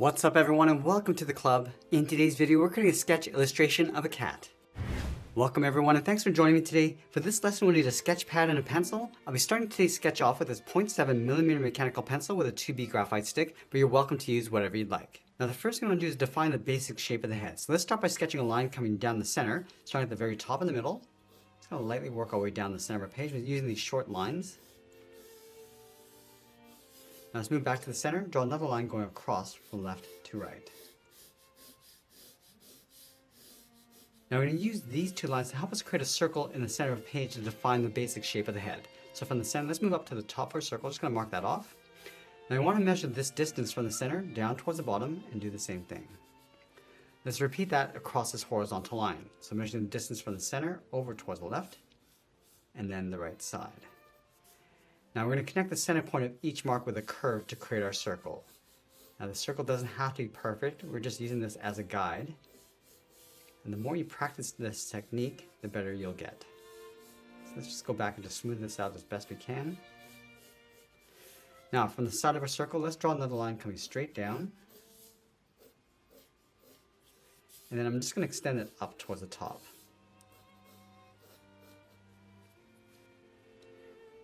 What's up everyone and welcome to the club. In today's video we're creating a sketch illustration of a cat. Welcome everyone and thanks for joining me today. For this lesson we'll need a sketch pad and a pencil. I'll be starting today's sketch off with this 0.7mm mechanical pencil with a 2B graphite stick, but you're welcome to use whatever you'd like. Now the first thing I'm going to do is define the basic shape of the head. So let's start by sketching a line coming down the center, starting at the very top in the middle. Just going to lightly work our way down the center of our page using these short lines. Now let's move back to the center, draw another line going across from left to right. Now we're going to use these two lines to help us create a circle in the center of the page to define the basic shape of the head. So from the center, let's move up to the top of our circle, just going to mark that off. Now we want to measure this distance from the center down towards the bottom and do the same thing. Let's repeat that across this horizontal line. So measuring the distance from the center over towards the left and then the right side. Now we're going to connect the center point of each mark with a curve to create our circle. Now the circle doesn't have to be perfect, we're just using this as a guide. And the more you practice this technique, the better you'll get. So let's just go back and just smooth this out as best we can. Now from the side of our circle, let's draw another line coming straight down. And then I'm just going to extend it up towards the top.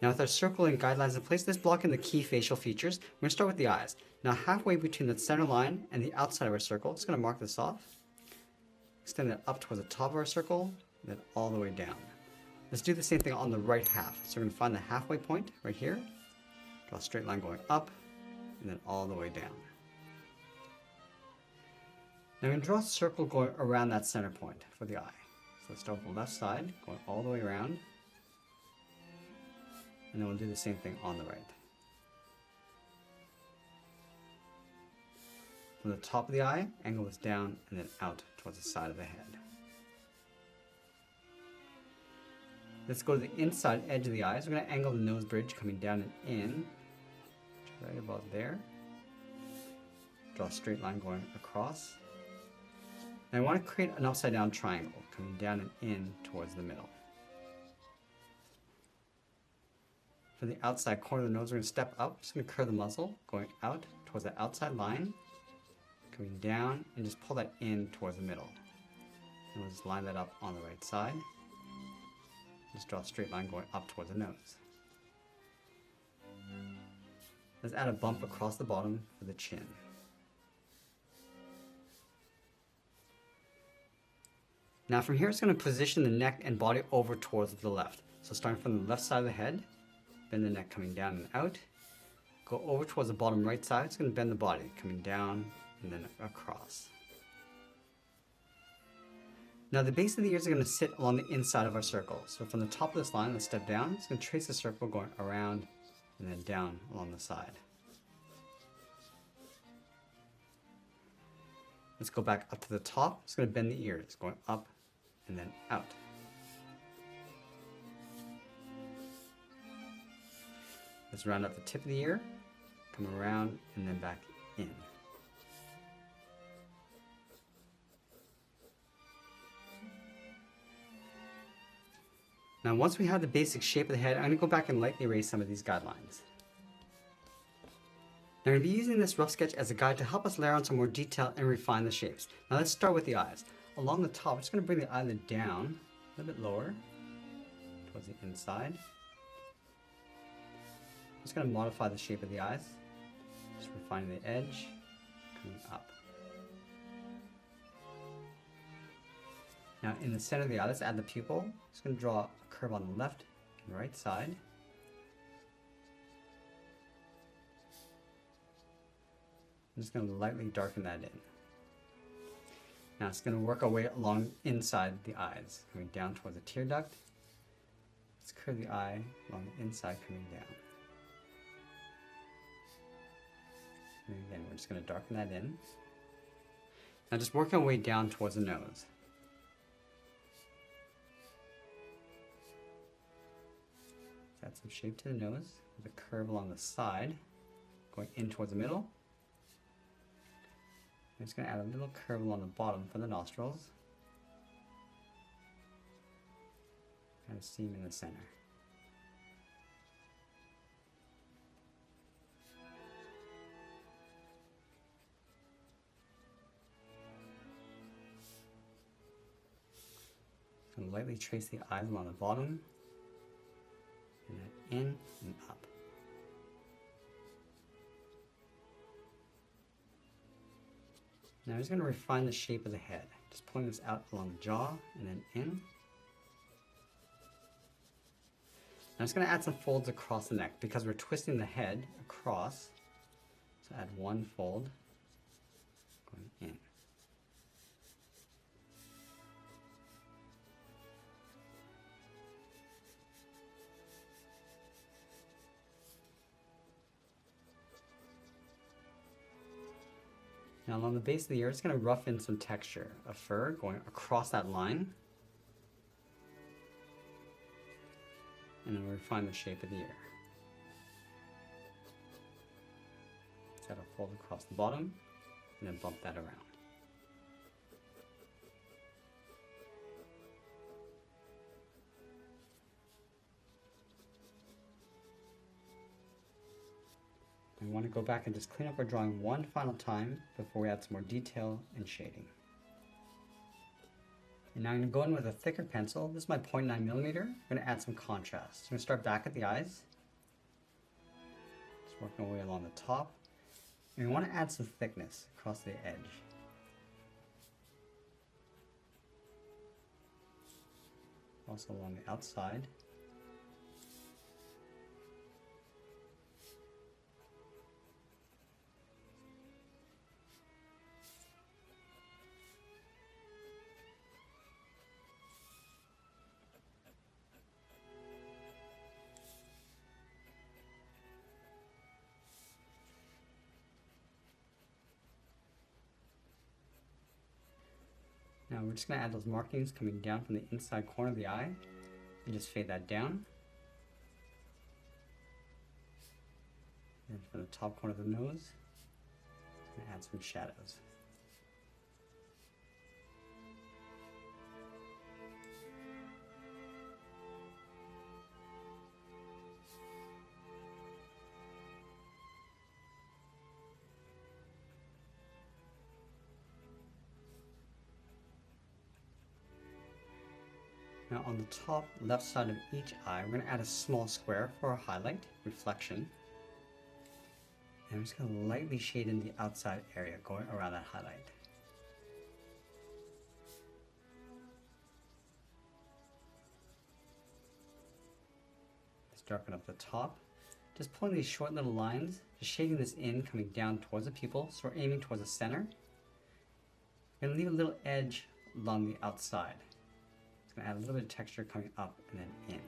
Now with our circle and guidelines in place, let's block in the key facial features. We're going to start with the eyes. Now halfway between the center line and the outside of our circle, just going to mark this off. Extend it up towards the top of our circle, and then all the way down. Let's do the same thing on the right half. So we're going to find the halfway point right here. Draw a straight line going up, and then all the way down. Now we're going to draw a circle going around that center point for the eye. So let's start with the left side, going all the way around. And then we'll do the same thing on the right. From the top of the eye, angle this down and then out towards the side of the head. Let's go to the inside edge of the eye. So we're going to angle the nose bridge coming down and in, right about there. Draw a straight line going across. And I want to create an upside down triangle coming down and in towards the middle. For the outside corner of the nose, we're going to step up. Just going to curve the muzzle, going out towards the outside line, coming down, and just pull that in towards the middle. And we'll just line that up on the right side. Just draw a straight line going up towards the nose. Let's add a bump across the bottom for the chin. Now from here, it's going to position the neck and body over towards the left. So starting from the left side of the head, bend the neck coming down and out. Go over towards the bottom right side. It's going to bend the body coming down and then across. Now the base of the ears are going to sit along the inside of our circle. So from the top of this line, let's step down. It's going to trace a circle going around and then down along the side. Let's go back up to the top. It's going to bend the ears going up and then out. Let's round up the tip of the ear, come around, and then back in. Now once we have the basic shape of the head, I'm going to go back and lightly erase some of these guidelines. Now I'm going to be using this rough sketch as a guide to help us layer on some more detail and refine the shapes. Now let's start with the eyes. Along the top, I'm just going to bring the eyelid down a little bit lower towards the inside. I'm just going to modify the shape of the eyes, just refining the edge, coming up. Now in the center of the eye, let's add the pupil. Just going to draw a curve on the left and right side. I'm just going to lightly darken that in. Now it's going to work our way along inside the eyes, coming down towards the tear duct. Let's curve the eye along the inside, coming down. And again, we're just going to darken that in. Now just work our way down towards the nose. Let's add some shape to the nose with a curve along the side, going in towards the middle. I'm just going to add a little curve along the bottom for the nostrils. And a seam in the center. And lightly trace the eyes along the bottom, and then in and up. Now I'm just going to refine the shape of the head. Just pulling this out along the jaw and then in. Now I'm just going to add some folds across the neck because we're twisting the head across. So add one fold going in. Now along the base of the ear, it's going to rough in some texture of fur going across that line. And then we'll refine the shape of the ear. Let's add a fold across the bottom and then bump that around. We want to go back and just clean up our drawing one final time before we add some more detail and shading. And now I'm going to go in with a thicker pencil. This is my 0.9mm. I'm going to add some contrast. So I'm going to start back at the eyes. Just working our way along the top. And we want to add some thickness across the edge. Also along the outside. Now we're just going to add those markings coming down from the inside corner of the eye and just fade that down. And from the top corner of the nose, just going to add some shadows. Now on the top left side of each eye, we're going to add a small square for a highlight, reflection. And I'm just going to lightly shade in the outside area going around that highlight. Let's darken up the top. Just pulling these short little lines, just shading this in, coming down towards the pupil, so we're aiming towards the center. We're going to leave a little edge along the outside. Add a little bit of texture coming up and then in,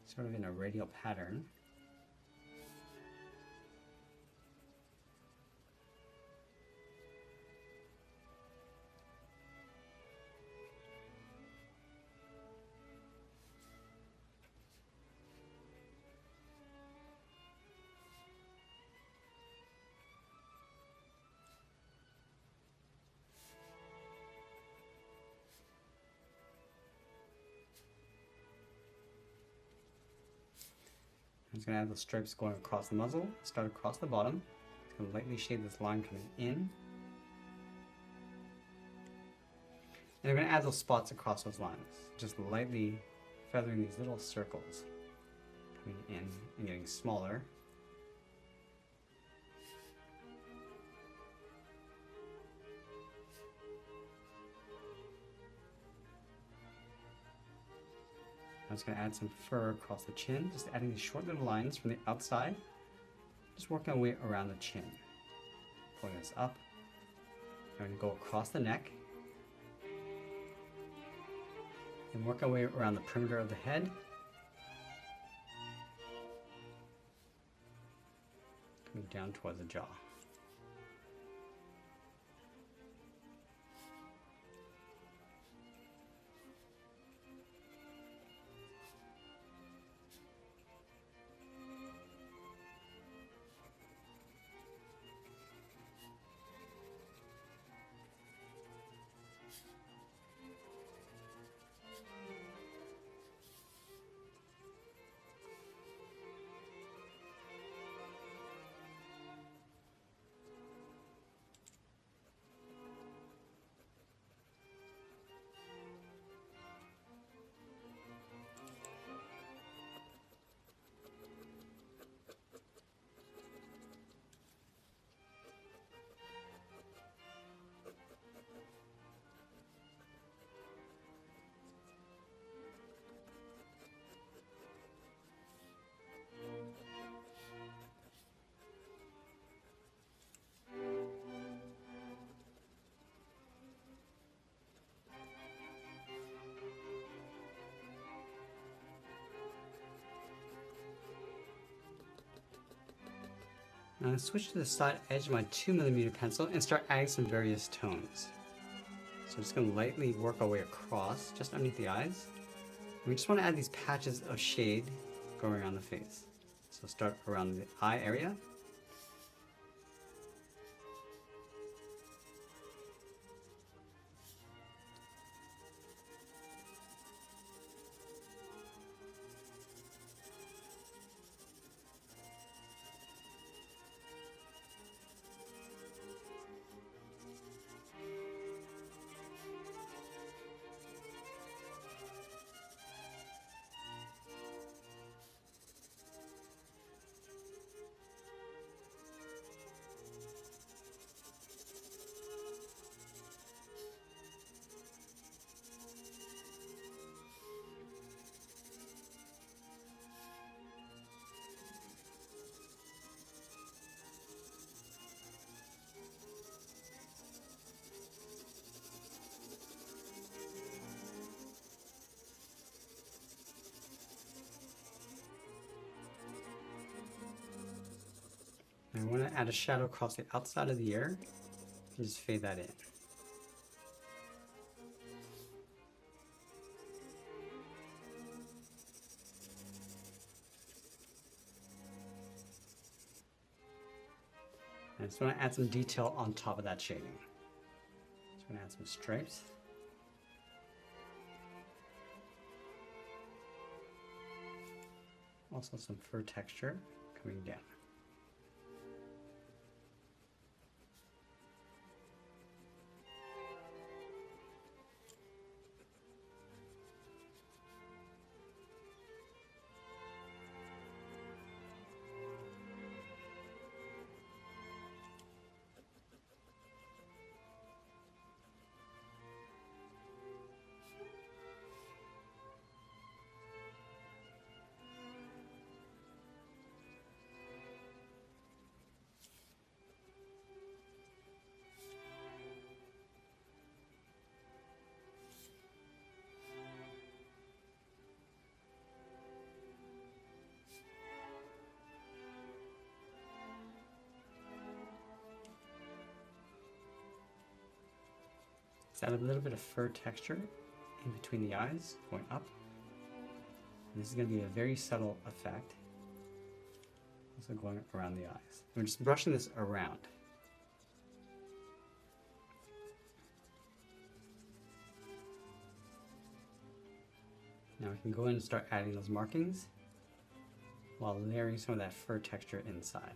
sort of in a radial pattern. I'm just going to add the stripes going across the muzzle, start across the bottom. Just going to lightly shade this line coming in. And I'm going to add those spots across those lines, just lightly feathering these little circles coming in and getting smaller. I'm just going to add some fur across the chin, just adding these short little lines from the outside, just working our way around the chin. Pulling this up, I'm going to go across the neck, and work our way around the perimeter of the head, coming down towards the jaw. Now I'm going to switch to the side edge of my 2mm pencil and start adding some various tones. So I'm just going to lightly work our way across, just underneath the eyes. And we just want to add these patches of shade going around the face. So start around the eye area. And I want to add a shadow across the outside of the ear and just fade that in. And I just want to add some detail on top of that shading. Just going to add some stripes. Also some fur texture coming down. Let's add a little bit of fur texture in between the eyes, going up. And this is going to be a very subtle effect. Also going around the eyes. We're just brushing this around. Now we can go in and start adding those markings while layering some of that fur texture inside.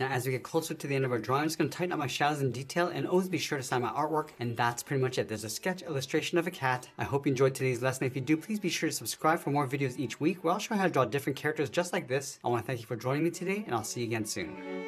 Now, as we get closer to the end of our drawing, I'm just going to tighten up my shadows in detail, and always be sure to sign my artwork, and that's pretty much it. There's a sketch illustration of a cat. I hope you enjoyed today's lesson. If you do, please be sure to subscribe for more videos each week where I'll show you how to draw different characters just like this. I want to thank you for joining me today, and I'll see you again soon.